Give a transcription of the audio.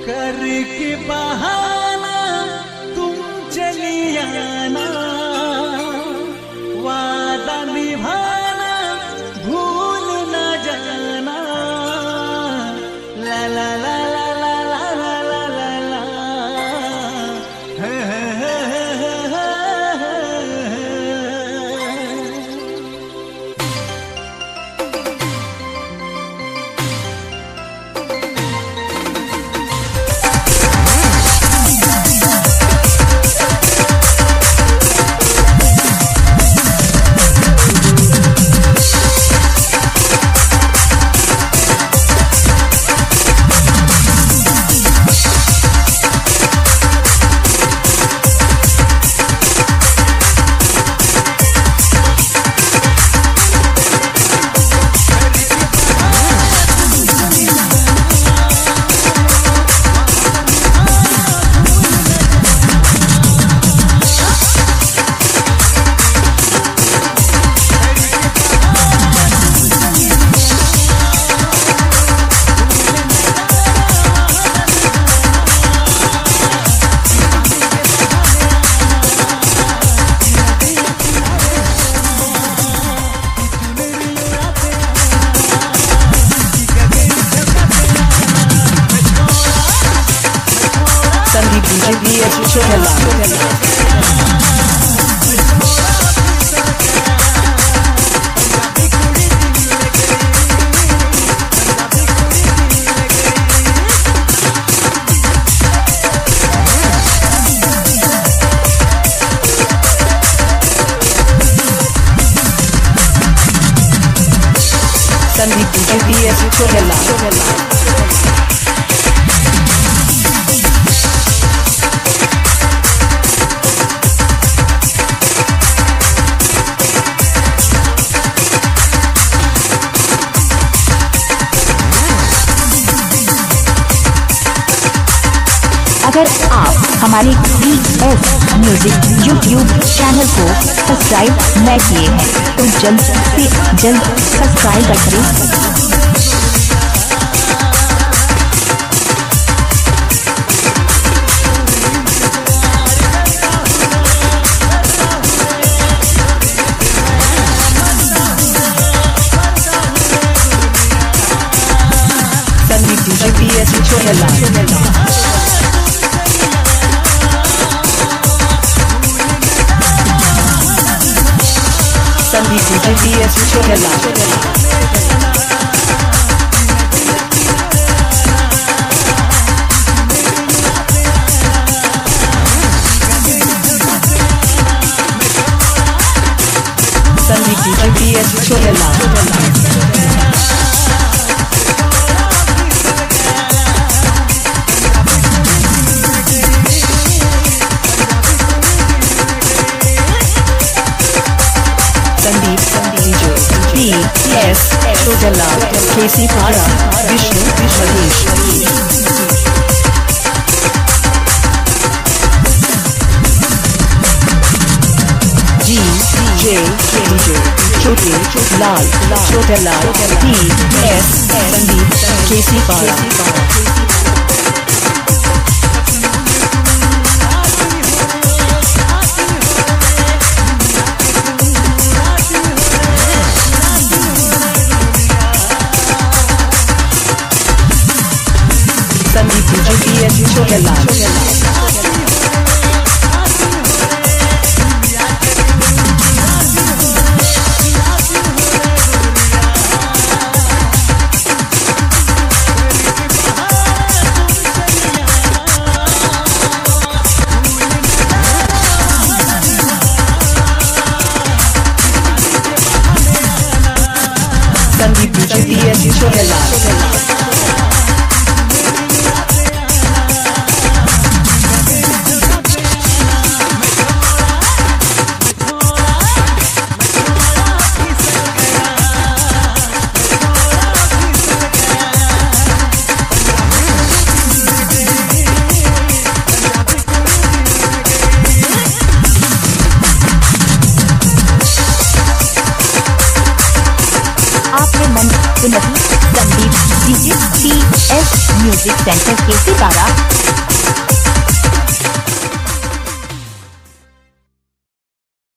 करके बहाना तुम चली आना, वादा निभाना भूल न जाना। ला ला ला ला ला ला ला ला ला अगर आप हमारे BS म्यूजिक YouTube चैनल को सब्सक्राइब न किए हैं तो जल्द से जल्द सब्सक्राइब करें। केसी पारा विष्णु महेश जी जे छोटे लाल छोटे लाल PS संदीप केसी पारा एस म्यूजिक सेंटर केसी पारा।